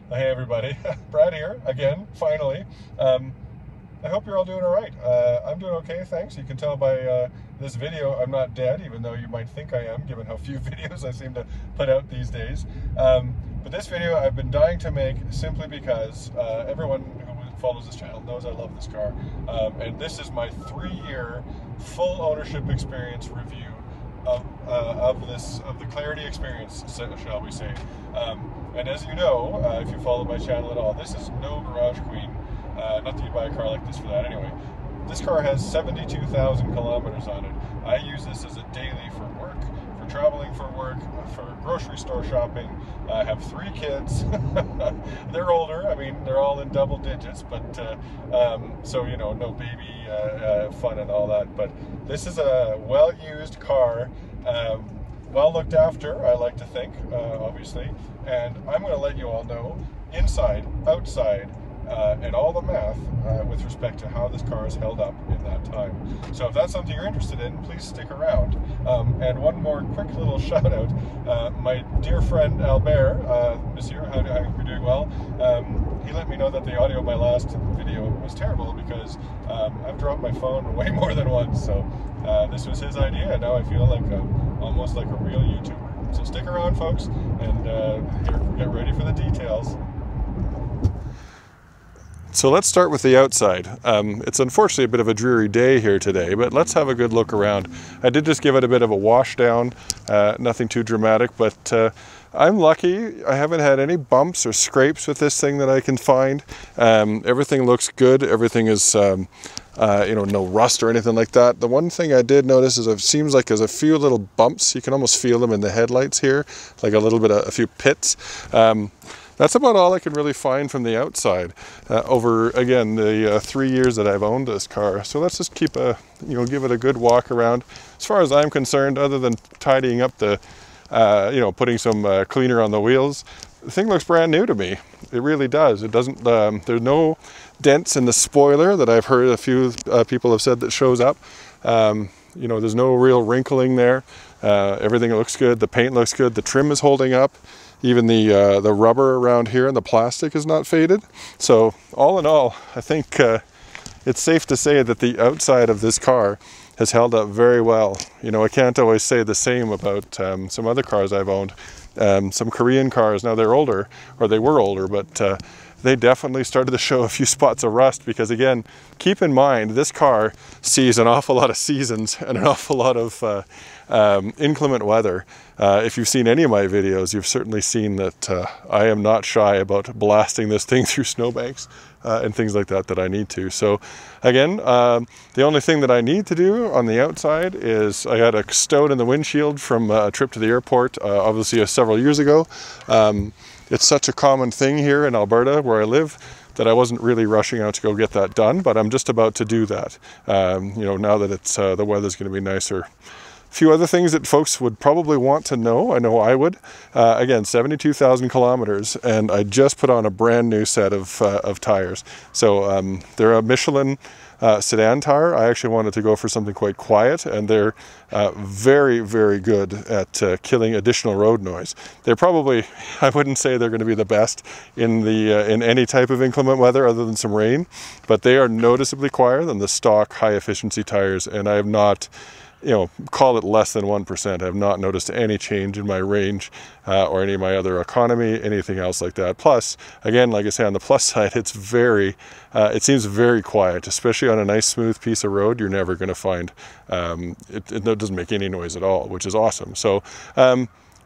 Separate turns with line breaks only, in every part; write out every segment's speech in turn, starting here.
Hey everybody, Brad here again, finally. I hope you're all doing all right. I'm doing okay, thanks. You can tell by this video I'm not dead, even though you might think I am, given how few videos I seem to put out these days. But this video I've been dying to make simply because everyone who follows this channel knows I love this car. And this is my 3-year full ownership experience review of the Clarity experience, shall we say. And as you know, if you follow my channel at all, this is no garage queen. Not that you buy a car like this for that anyway. This car has 72,000 kilometers on it. I use this as a daily for work, for traveling for work, for grocery store shopping. I have 3 kids. They're older. I mean, they're all in double digits, but so, you know, no baby fun and all that. But this is a well-used car, well looked after, I like to think, obviously. And I'm going to let you all know, inside, outside, and all the math with respect to how this car has held up in that time. So if that's something you're interested in, please stick around. And one more quick little shout out. My dear friend Albert, Monsieur, I hope you're doing well. He let me know that the audio of my last video was terrible because I've dropped my phone way more than once. So this was his idea, and now I feel like almost like a real YouTuber. So stick around, folks, and get ready for the details. So let's start with the outside. It's unfortunately a bit of a dreary day here today, but let's have a good look around. I did just give it a bit of a wash down, nothing too dramatic, but I'm lucky. I haven't had any bumps or scrapes with this thing that I can find. Everything looks good. Everything is, you know, no rust or anything like that. The one thing I did notice is it seems like there's a few little bumps. You can almost feel them in the headlights here, like a few pits. That's about all I can really find from the outside over, again, the 3 years that I've owned this car. So let's just keep give it a good walk around. As far as I'm concerned, other than tidying up the, putting some cleaner on the wheels, the thing looks brand new to me. It really does. It doesn't, there's no dents in the spoiler that I've heard a few people have said that shows up. There's no real wrinkling there. Everything looks good. The paint looks good. The trim is holding up. Even the rubber around here and the plastic is not faded. So all in all, I think it's safe to say that the outside of this car has held up very well. You know, I can't always say the same about some other cars I've owned. Some Korean cars, now they're older, or they were older, but they definitely started to show a few spots of rust because, again, keep in mind, this car sees an awful lot of seasons and an awful lot of inclement weather. If you've seen any of my videos, you've certainly seen that I am not shy about blasting this thing through snowbanks and things like that I need to. So again, the only thing that I need to do on the outside is I had a stone in the windshield from a trip to the airport, obviously several years ago. It's such a common thing here in Alberta where I live that I wasn't really rushing out to go get that done, but I'm just about to do that. Now that it's the weather's going to be nicer. A few other things that folks would probably want to know, I know I would. Again, 72,000 kilometers, and I just put on a brand new set of tires. So they're a Michelin sedan tire. I actually wanted to go for something quite quiet, and they're very, very good at killing additional road noise. They're probably, I wouldn't say they're going to be the best in any type of inclement weather other than some rain, but they are noticeably quieter than the stock high efficiency tires, and I have not, call it less than 1%. I have not noticed any change in my range or any of my other economy, anything else like that. Plus, again, like I say, on the plus side, it's it seems very quiet, especially on a nice smooth piece of road. You're never going to find, it doesn't make any noise at all, which is awesome. So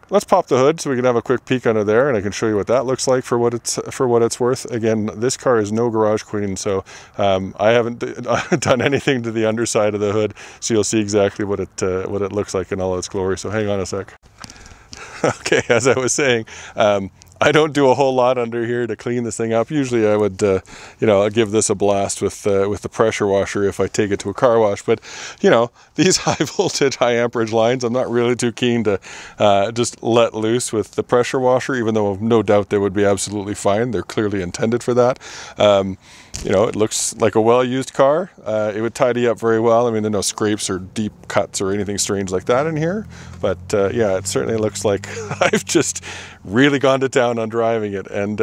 let's pop the hood so we can have a quick peek under there, and I can show you what that looks like for what it's worth. Again, this car is no garage queen, so I haven't done anything to the underside of the hood, so you'll see exactly what it looks like in all its glory. So hang on a sec. Okay, as I was saying, I don't do a whole lot under here to clean this thing up. Usually I would, give this a blast with the pressure washer if I take it to a car wash. But, these high voltage, high amperage lines, I'm not really too keen to just let loose with the pressure washer, even though no doubt they would be absolutely fine. They're clearly intended for that. you know, it looks like a well-used car. It would tidy up very well. I mean, there are no scrapes or deep cuts or anything strange like that in here. But yeah, it certainly looks like I've just really gone to town on driving it. And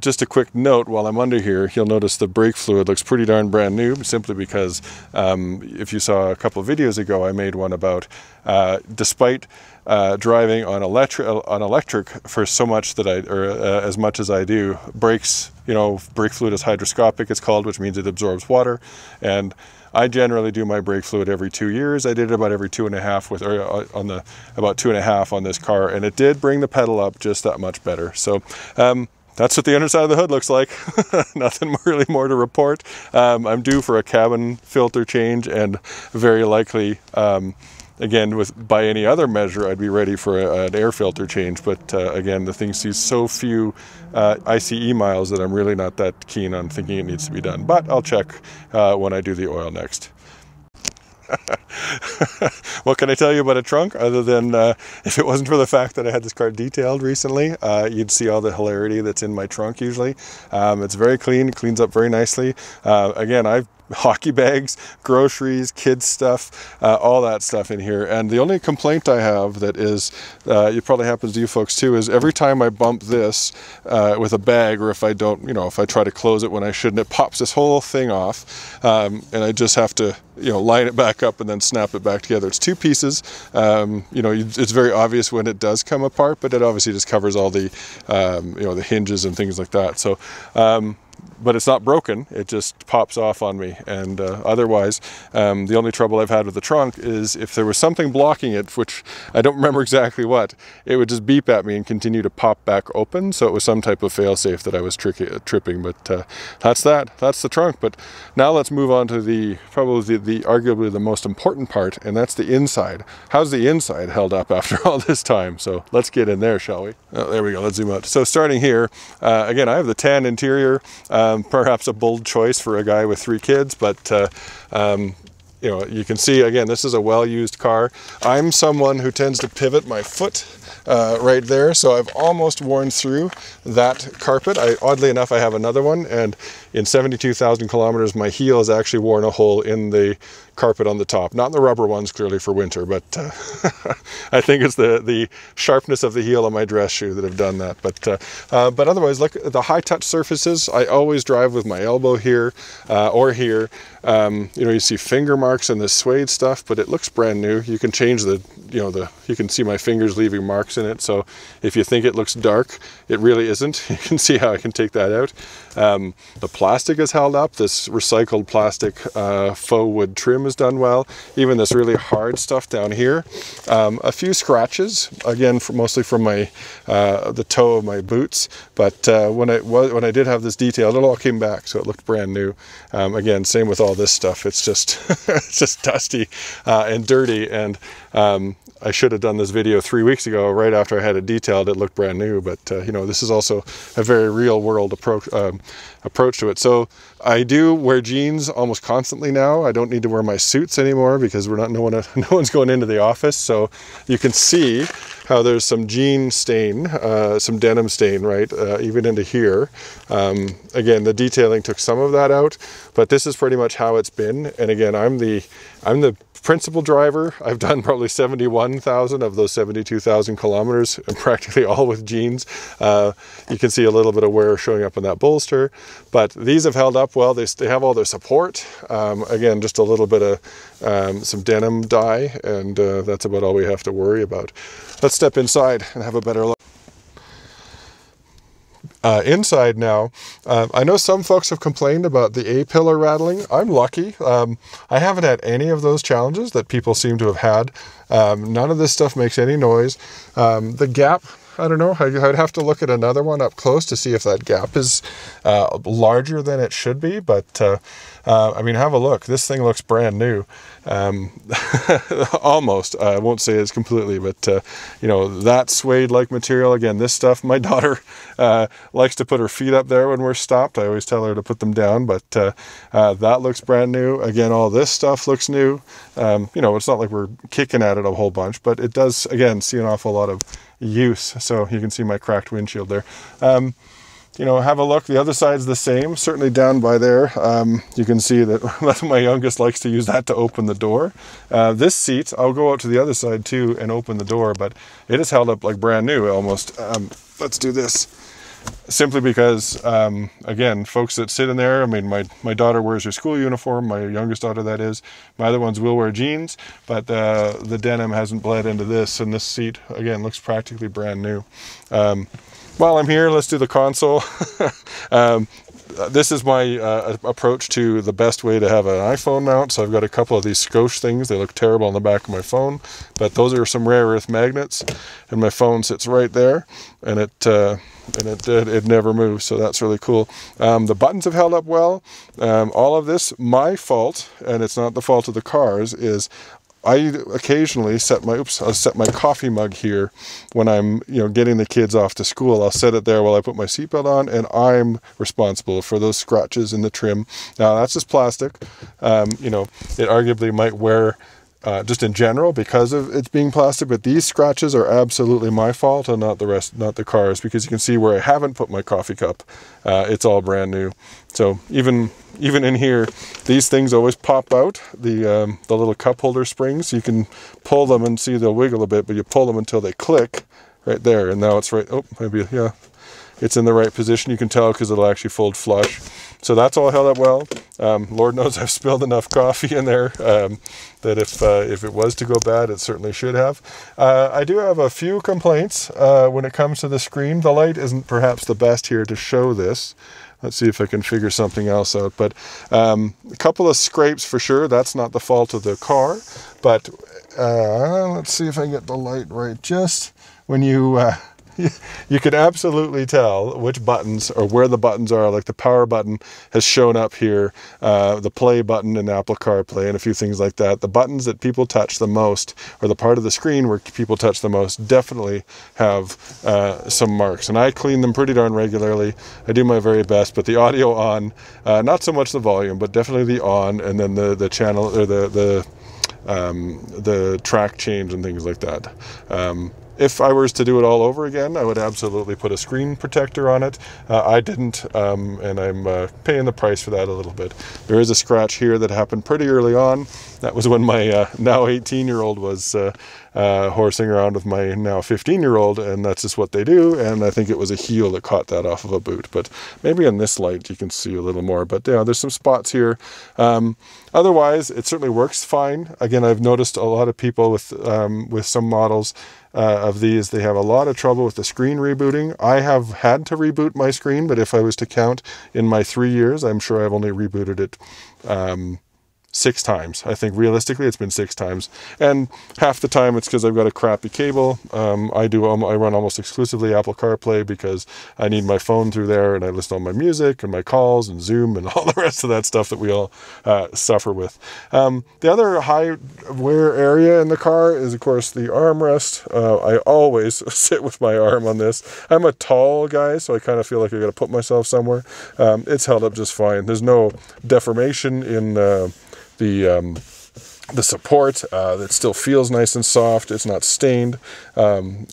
just a quick note while I'm under here, you'll notice the brake fluid looks pretty darn brand new, simply because if you saw a couple of videos ago, I made one about despite driving on electric for so much that as much as I do, brakes, you know, brake fluid is hydroscopic, it's called, which means it absorbs water. And I generally do my brake fluid every 2 years. I did it about every 2.5 about 2.5 on this car, and it did bring the pedal up just that much better. So that's what the underside of the hood looks like. Nothing really more to report. I'm due for a cabin filter change, and very likely, again, by any other measure, I'd be ready for an air filter change. But again, the thing sees so few ICE miles that I'm really not that keen on thinking it needs to be done. But I'll check when I do the oil next. What can I tell you about a trunk other than if it wasn't for the fact that I had this car detailed recently, you'd see all the hilarity that's in my trunk usually. It's very clean, it cleans up very nicely. Again, I've hockey bags, groceries, kids stuff, all that stuff in here. And the only complaint I have that is, it probably happens to you folks too, is every time I bump this with a bag, or if I don't, you know, if I try to close it when I shouldn't, it pops this whole thing off, and I just have to, you know, line it back up and then snap it back together. It's 2 pieces. You know, it's very obvious when it does come apart, but it obviously just covers all the, you know, the hinges and things like that. So, but it's not broken, it just pops off on me. And otherwise, the only trouble I've had with the trunk is if there was something blocking it, which I don't remember exactly what, it would just beep at me and continue to pop back open. So it was some type of failsafe that I was tripping. But that's the trunk. But now let's move on to probably the arguably the most important part, and that's the inside. How's the inside held up after all this time? So let's get in there, shall we? Oh, there we go, let's zoom out. So starting here, again, I have the tan interior. Perhaps a bold choice for a guy with 3 kids, but you know, you can see again, this is a well-used car. I'm someone who tends to pivot my foot right there, so I've almost worn through that carpet. Oddly enough, I have another one, and in 72,000 kilometers, my heel has actually worn a hole in the carpet on the top. Not in the rubber ones, clearly for winter, but I think it's the sharpness of the heel of my dress shoe that have done that. But otherwise, look at the high-touch surfaces. I always drive with my elbow here or here. You know, you see finger marks in this suede stuff, but it looks brand new. You can change you can see my fingers leaving marks in it. So if you think it looks dark, it really isn't. You can see how I can take that out. The plastic is held up. This recycled plastic faux wood trim is done well. Even this really hard stuff down here. A few scratches, again, mostly from the toe of my boots. But when I did have this detailed, it all came back, so it looked brand new. Again, same with all this stuff. It's just it's just dusty and dirty, and I should have done this video 3 weeks ago, right after I had it detailed. It looked brand new, but you know, this is also a very real world approach to it. So I do wear jeans almost constantly now. I don't need to wear my suits anymore because no one's going into the office. So you can see how there's some jean stain, some denim stain, right, even into here. Again, the detailing took some of that out, but this is pretty much how it's been. And again, I'm the principal driver. I've done probably 71,000 of those 72,000 kilometers, and practically all with jeans. You can see a little bit of wear showing up in that bolster, but these have held up well. They have all their support. Again, just a little bit of some denim dye, and that's about all we have to worry about. Let's step inside and have a better look. Inside now, I know some folks have complained about the A-pillar rattling. I'm lucky. I haven't had any of those challenges that people seem to have had. None of this stuff makes any noise. The gap, I don't know, I'd have to look at another one up close to see if that gap is larger than it should be, but I mean, have a look. This thing looks brand new. Almost. I won't say it's completely, but you know, that suede-like material. Again, this stuff, my daughter likes to put her feet up there when we're stopped. I always tell her to put them down, but that looks brand new. Again, all this stuff looks new. You know, it's not like we're kicking at it a whole bunch, but it does, again, see an awful lot of use. So you can see my cracked windshield there. you know, have a look. The other side's the same, certainly down by there. You can see that my youngest likes to use that to open the door. This seat, I'll go out to the other side too and open the door, but it is held up like brand new almost. Let's do this. Simply because, again, folks that sit in there, I mean, my daughter wears her school uniform, my youngest daughter that is, my other ones will wear jeans, but the denim hasn't bled into this, and this seat, again, looks practically brand new. While I'm here, let's do the console. This is my approach to the best way to have an iPhone mount. So I've got a couple of these Scosh things. They look terrible on the back of my phone, but those are some rare earth magnets, and my phone sits right there, and it never moves. So that's really cool. The buttons have held up well. All of this, my fault, and it's not the fault of the cars, is I occasionally I'll set my coffee mug here when I'm, you know, getting the kids off to school. I'll set it there while I put my seatbelt on, and I'm responsible for those scratches in the trim. Now that's just plastic. You know, it arguably might wear just in general because of it being plastic, but these scratches are absolutely my fault and not the cars, because you can see where I haven't put my coffee cup. It's all brand new. So even in here, these things always pop out, the little cup holder springs. You can pull them and see they'll wiggle a bit, but you pull them until they click right there, and now it's right, oh, maybe, yeah, it's in the right position. You can tell because it'll actually fold flush. So that's all held up well. Lord knows I've spilled enough coffee in there that if it was to go bad, it certainly should have. I do have a few complaints when it comes to the screen. The light isn't perhaps the best here to show this. Let's see if I can figure something else out. But a couple of scrapes for sure. That's not the fault of the car. But let's see if I can get the light right. Just when you can absolutely tell which buttons or where the buttons are. Like the power button has shown up here, the play button in Apple CarPlay and a few things like that. The buttons that people touch the most, or the part of the screen where people touch the most, definitely have some marks. And I clean them pretty darn regularly. I do my very best, but the audio on, not so much the volume, but definitely the on, and then the channel, or the track change and things like that. If I was to do it all over again, I would absolutely put a screen protector on it. I didn't, and I'm paying the price for that a little bit. There is a scratch here that happened pretty early on. That was when my now 18-year-old was horsing around with my now 15-year-old, and that's just what they do. And I think it was a heel that caught that off of a boot. But maybe in this light you can see a little more. But yeah, there's some spots here. Otherwise, it certainly works fine. Again, I've noticed a lot of people with some models of these, they have a lot of trouble with the screen rebooting. I have had to reboot my screen, but if I was to count in my 3 years, I'm sure I've only rebooted it 6 times. I think realistically it's been 6 times, and half the time it's because I've got a crappy cable. I run almost exclusively Apple CarPlay because I need my phone through there, and I listen to all my music and my calls and Zoom and all the rest of that stuff that we all suffer with. The other high wear area in the car is, of course, the armrest. I always sit with my arm on this. I'm a tall guy, so I kind of feel like I got to put myself somewhere. It's held up just fine. There's no deformation in the support. It still feels nice and soft. It's not stained. You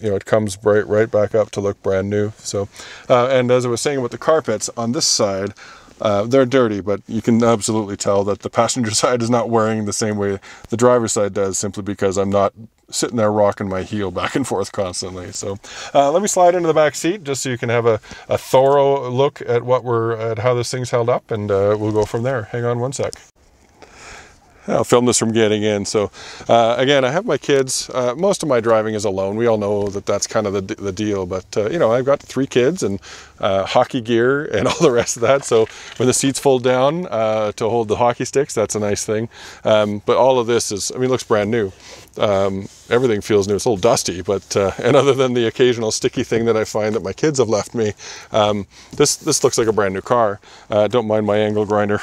know, it comes right back up to look brand new. So, and as I was saying about the carpets on this side, they're dirty, but you can absolutely tell that the passenger side is not wearing the same way the driver's side does, simply because I'm not sitting there rocking my heel back and forth constantly. So let me slide into the back seat just so you can have a thorough look at how this thing's held up, and we'll go from there. Hang on one sec. I'll film this from getting in. So again, I have my kids. Most of my driving is alone. We all know that that's kind of the deal, but you know, I've got 3 kids and hockey gear and all the rest of that. So when the seats fold down to hold the hockey sticks, that's a nice thing. But all of this is, I mean, it looks brand new. Everything feels new. It's a little dusty, but and other than the occasional sticky thing that I find that my kids have left me, this looks like a brand new car. Don't mind my angle grinder.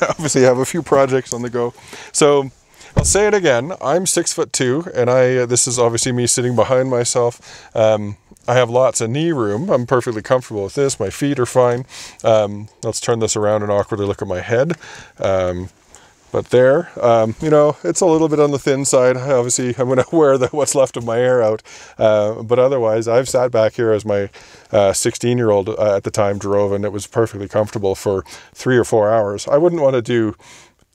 Obviously, I have a few projects on the go. So I'll say it again. I'm 6'2", and this is obviously me sitting behind myself. I have lots of knee room. I'm perfectly comfortable with this. My feet are fine. Let's turn this around and awkwardly look at my head. But there, you know, it's a little bit on the thin side. Obviously, I'm going to wear what's left of my hair out. But otherwise, I've sat back here as my 16-year-old at the time drove, and it was perfectly comfortable for 3 or 4 hours. I wouldn't want to do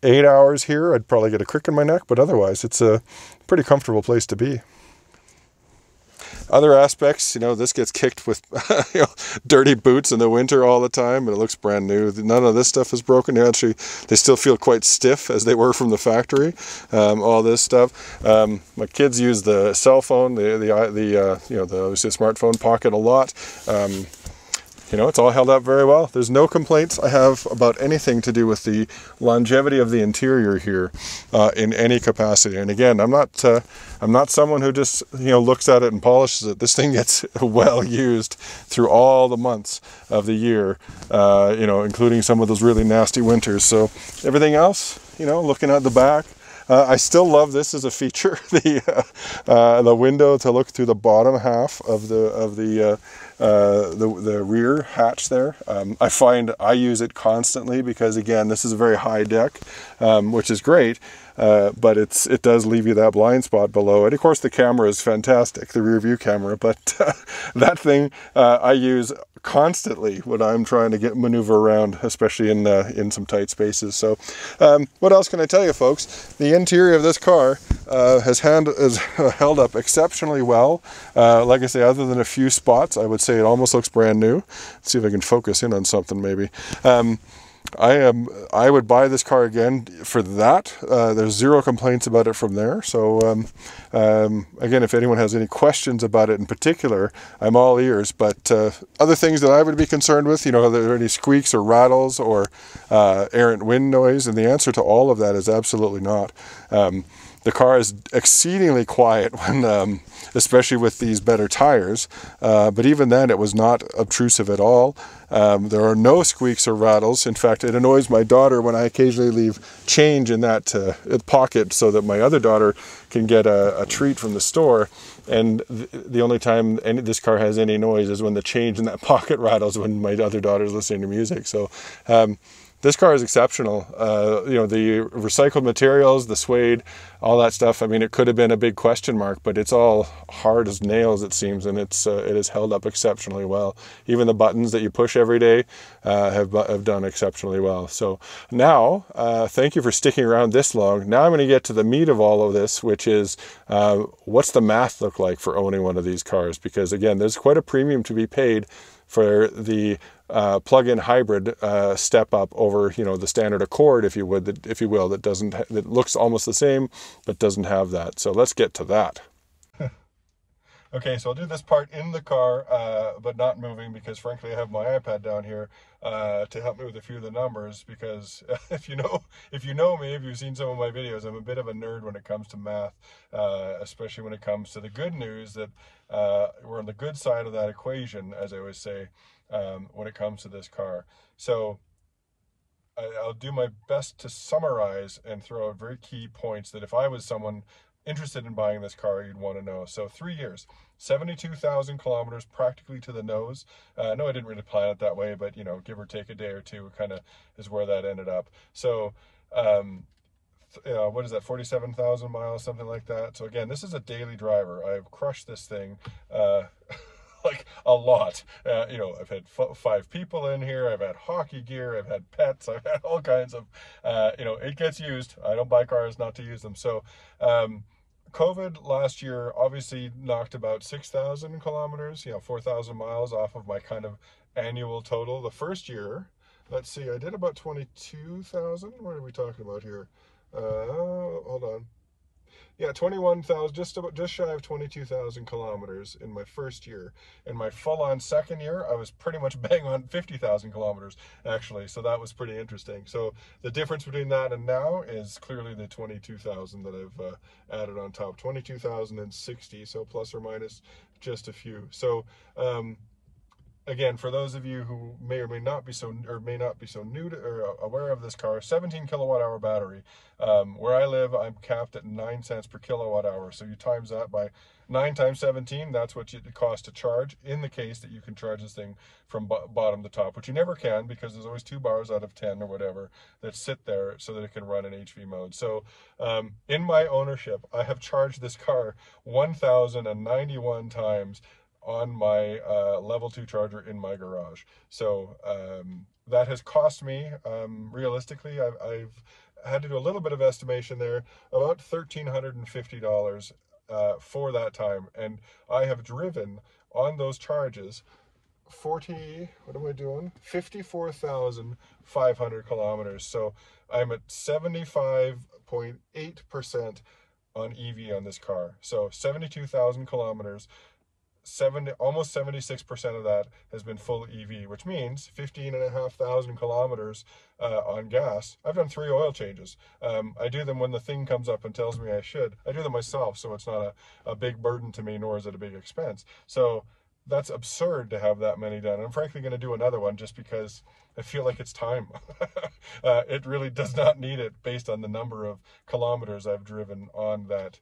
8 hours here. I'd probably get a crick in my neck, but otherwise, it's a pretty comfortable place to be. Other aspects, you know, this gets kicked with you know, dirty boots in the winter all the time, and it looks brand new. None of this stuff is broken. Actually, they still feel quite stiff as they were from the factory. All this stuff. My kids use the cell phone, you know, obviously the smartphone pocket a lot. You know, it's all held up very well. There's no complaints I have about anything to do with the longevity of the interior here in any capacity. And again, I'm not someone who just, you know, looks at it and polishes it. This thing gets well used through all the months of the year, you know, including some of those really nasty winters. So everything else, you know, looking at the back, I still love this as a feature, the window to look through the bottom half of the rear hatch there. I find I use it constantly because, again, this is a very high deck, which is great, but it does leave you that blind spot below. And of course the camera is fantastic, the rear view camera, but that thing I use constantly when I'm trying to maneuver around, especially in some tight spaces. So what else can I tell you, folks? The interior of this car has held up exceptionally well. Like I say, other than a few spots, I would say it almost looks brand new. Let's see if I can focus in on something maybe. I would buy this car again for that. There's zero complaints about it from there. So again, if anyone has any questions about it in particular, I'm all ears. But other things that I would be concerned with, you know, are there any squeaks or rattles or errant wind noise? And the answer to all of that is absolutely not. The car is exceedingly quiet when, especially with these better tires, but even then it was not obtrusive at all. There are no squeaks or rattles. In fact, it annoys my daughter when I occasionally leave change in that pocket so that my other daughter can get a treat from the store. And the only time this car has any noise is when the change in that pocket rattles when my other daughter's listening to music. So this car is exceptional. You know, the recycled materials, the suede, all that stuff. I mean, it could have been a big question mark, but it's all hard as nails, it seems, and it has held up exceptionally well. Even the buttons that you push every day have done exceptionally well. So now, thank you for sticking around this long. Now I'm going to get to the meat of all of this, which is what's the math look like for owning one of these cars? Because again, there's quite a premium to be paid for the plug-in hybrid step up over, you know, the standard Accord, if you will, that looks almost the same but doesn't have that. So let's get to that. Okay, so I'll do this part in the car, but not moving, because frankly I have my iPad down here to help me with a few of the numbers, because if you know me, if you've seen some of my videos, I'm a bit of a nerd when it comes to math, especially when it comes to the good news that we're on the good side of that equation, as I always say, when it comes to this car. So I'll do my best to summarize and throw out very key points that if I was someone interested in buying this car, you'd want to know. So 3 years, 72,000 kilometers practically to the nose. No, I didn't really plan it that way, but, you know, give or take a day or two kind of is where that ended up. So what is that, 47,000 miles, something like that. So again, this is a daily driver. I've crushed this thing like a lot. You know, I've had 5 people in here, I've had hockey gear, I've had pets, I've had all kinds of, you know, it gets used. I don't buy cars not to use them. So COVID last year obviously knocked about 6,000 kilometers, you know, 4,000 miles off of my kind of annual total. The first year, let's see, I did about 22,000. What are we talking about here? Hold on. Yeah, 21,000, just shy of 22,000 kilometers in my first year. In my full-on second year, I was pretty much bang on 50,000 kilometers, actually. So that was pretty interesting. So the difference between that and now is clearly the 22,000 that I've added on top. 22,060, so plus or minus just a few. So again, for those of you who may or may not be so new to or aware of this car, 17 kilowatt hour battery. Where I live, I'm capped at 9 cents per kilowatt hour. So you times that by 9 times 17, that's what it costs to charge, in the case that you can charge this thing from bottom to top, which you never can, because there's always 2 bars out of 10 or whatever that sit there so that it can run in HV mode. So in my ownership, I have charged this car 1,091 times on my level 2 charger in my garage. So that has cost me, realistically, I've had to do a little bit of estimation there, about $1,350 for that time. And I have driven on those charges 54,500 kilometers. So I'm at 75.8% on EV on this car. So 72,000 kilometers. Almost 76% of that has been full EV, which means 15,500 kilometers on gas. I've done 3 oil changes. I do them when the thing comes up and tells me I should. I do them myself, so it's not a big burden to me, nor is it a big expense. So that's absurd to have that many done. I'm frankly going to do another one just because I feel like it's time. It really does not need it based on the number of kilometers I've driven on that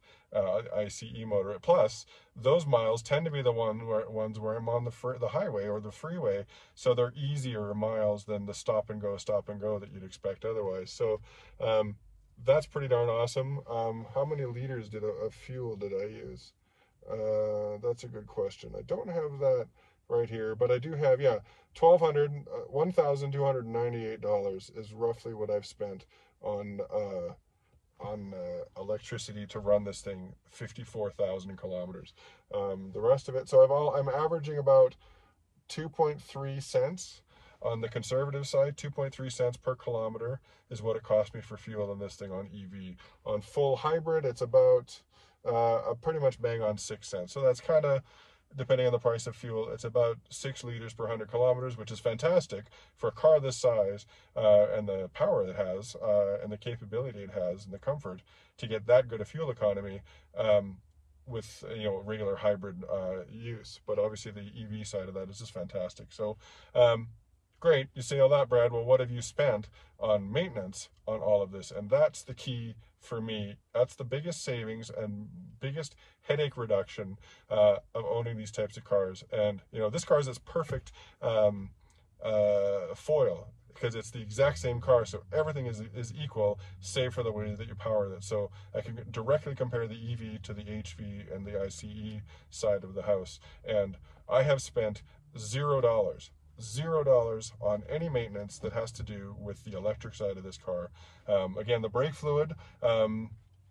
ICE motor. Plus, those miles tend to be the ones where I'm on the highway or the freeway, so they're easier miles than the stop and go that you'd expect otherwise. So that's pretty darn awesome. How many liters of fuel did I use? That's a good question. I don't have that right here, but I do have, yeah, $1,298 is roughly what I've spent on electricity to run this thing 54,000 kilometers. The rest of it, so I'm averaging about 2.3 cents. On the conservative side, 2.3 cents per kilometer is what it cost me for fuel on this thing on EV. On full hybrid, it's about pretty much bang on 6 cents. So that's kind of, depending on the price of fuel, it's about 6 liters per 100 kilometers, which is fantastic for a car this size and the power it has and the capability it has and the comfort to get that good a fuel economy with regular hybrid use. But obviously the EV side of that is just fantastic. So great, you say all that, Brad. Well, what have you spent on maintenance on all of this? And that's the key for me. That's the biggest savings and biggest headache reduction of owning these types of cars. And this car is this perfect foil, because it's the exact same car, so everything is equal, save for the way that you power it. So I can directly compare the EV to the HV and the ICE side of the house, and I have spent $0 on any maintenance that has to do with the electric side of this car. Again, the brake fluid,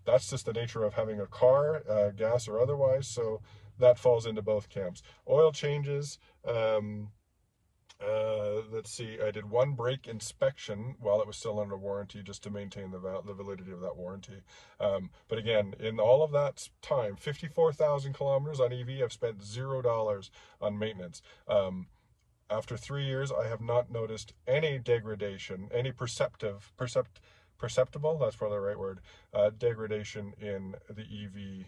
that's just the nature of having a car, gas or otherwise, so that falls into both camps. Oil changes, let's see, I did 1 brake inspection while it was still under warranty, just to maintain the validity of that warranty. But again, in all of that time, 54,000 kilometers on EV, I've spent $0 on maintenance. After 3 years, I have not noticed any degradation, any perceptible, that's probably the right word, degradation in the EV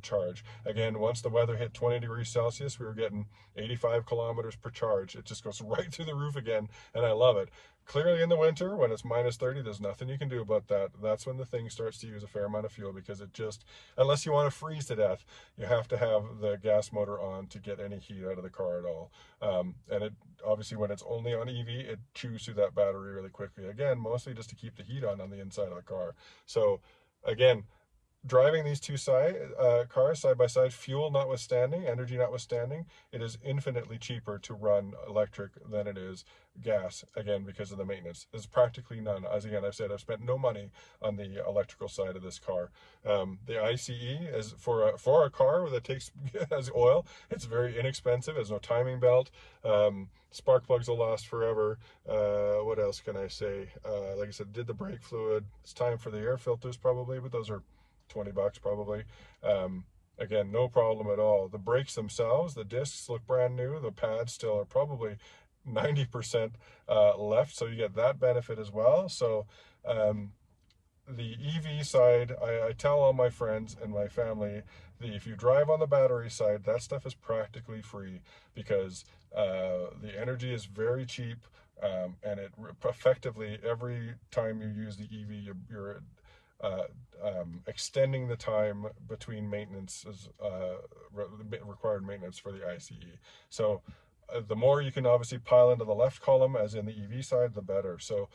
charge. Again, once the weather hit 20 degrees Celsius, we were getting 85 kilometers per charge. It just goes right through the roof again, and I love it. Clearly in the winter, when it's minus 30, there's nothing you can do about that. That's when the thing starts to use a fair amount of fuel, because it just, unless you want to freeze to death, you have to have the gas motor on to get any heat out of the car at all. And it obviously, when it's only on EV, it chews through that battery really quickly. Again, mostly just to keep the heat on the inside of the car. So again, driving these two cars side by side, fuel notwithstanding, energy notwithstanding, it is infinitely cheaper to run electric than it is gas, again, because of the maintenance. There's practically none. As again, I've said, I've spent no money on the electrical side of this car. The ICE is for a car that has oil, it's very inexpensive. There's no timing belt. Spark plugs will last forever. What else can I say? Like I said, did the brake fluid. It's time for the air filters probably, but those are $20 probably. Again, no problem at all. The brakes themselves, the discs look brand new. The pads still are probably 90% left, so you get that benefit as well. So the EV side, I tell all my friends and my family that if you drive on the battery side, that stuff is practically free, because The energy is very cheap, and it effectively, every time you use the EV, you're extending the time between maintenances, required maintenance for the ICE. So the more you can obviously pile into the left column, as in the EV side, the better. So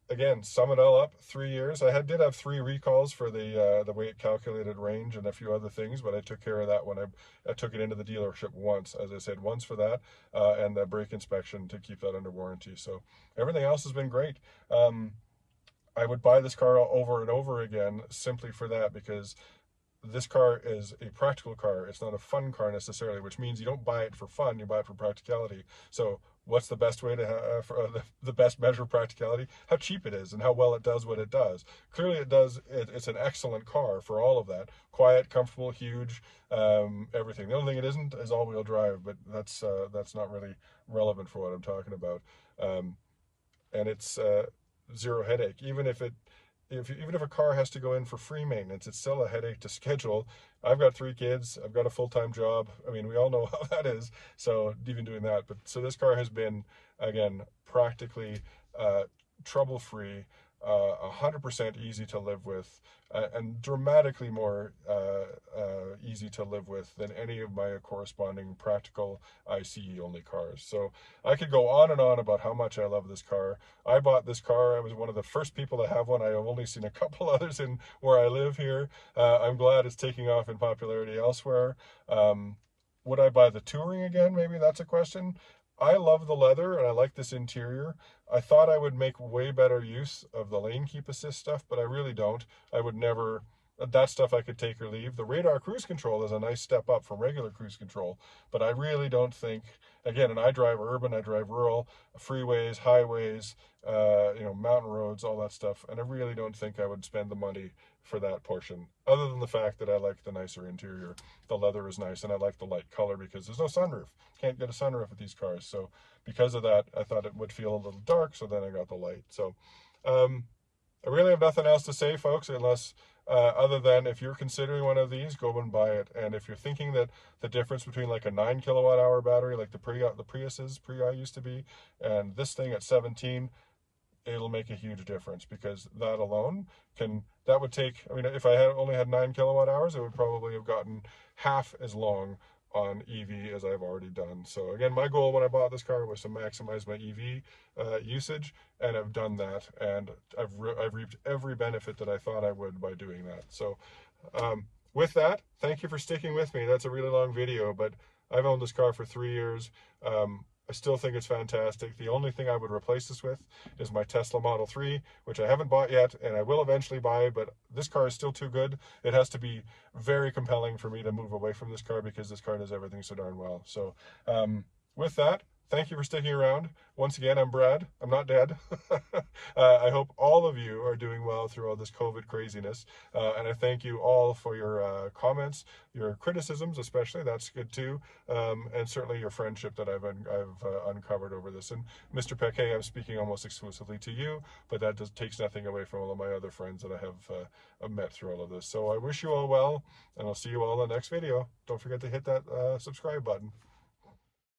again, sum it all up, 3 years. I did have 3 recalls for the way it calculated range and a few other things, but I took care of that when I took it into the dealership once, as I said, once for that, and the brake inspection to keep that under warranty. So everything else has been great. I would buy this car over and over again simply for that, because this car is a practical car. It's not a fun car necessarily, which means you don't buy it for fun, you buy it for practicality. So what's the best way to have the best measure of practicality? How cheap it is and how well it does what it does. Clearly it does. It's an excellent car for all of that. Quiet, comfortable, huge, everything. The only thing it isn't is all-wheel drive, but that's not really relevant for what I'm talking about. And it's zero headache. Even if a car has to go in for free maintenance, it's still a headache to schedule. I've got 3 kids. I've got a full-time job. I mean, we all know how that is. So even doing that, but so this car has been, again, practically trouble-free, 100% easy to live with, and dramatically more easy to live with than any of my corresponding practical ICE only cars. So I could go on and on about how much I love this car. I bought this car. I was one of the first people to have one. I have only seen a couple others in where I live here. I'm glad it's taking off in popularity elsewhere. Would I buy the Touring again? Maybe that's a question. I love the leather and I like this interior. I thought I would make way better use of the lane keep assist stuff, but I really don't. I would never, that stuff I could take or leave. The radar cruise control is a nice step up from regular cruise control, but I really don't think, again, and I drive urban, I drive rural, freeways, highways, mountain roads, all that stuff, and I really don't think I would spend the money for that portion, other than the fact that I like the nicer interior. The leather is nice, and I like the light color because there's no sunroof. Can't get a sunroof with these cars, so because of that, I thought it would feel a little dark, so then I got the light. So I really have nothing else to say, folks, unless other than if you're considering one of these, go and buy it. And if you're thinking that the difference between like a 9 kilowatt hour battery, like the Priuses used to be, and this thing at 17, it'll make a huge difference, because that alone that would take, I mean, if I only had 9 kilowatt hours, it would probably have gotten half as long on EV as I've already done. So again, my goal when I bought this car was to maximize my EV usage, and I've done that, and I've reaped every benefit that I thought I would by doing that. So with that, thank you for sticking with me. That's a really long video, but I've owned this car for 3 years. I still think it's fantastic. The only thing I would replace this with is my Tesla Model 3, which I haven't bought yet, and I will eventually buy, but this car is still too good. It has to be very compelling for me to move away from this car, because this car does everything so darn well. So with that, thank you for sticking around. Once again, I'm Brad. I'm not dead. I hope all of you are doing well through all this COVID craziness. And I thank you all for your comments, your criticisms especially. That's good too. And certainly your friendship that I've uncovered over this. And Mr. Paquet, I'm speaking almost exclusively to you, but that takes nothing away from all of my other friends that I have met through all of this. So I wish you all well, and I'll see you all in the next video. Don't forget to hit that subscribe button.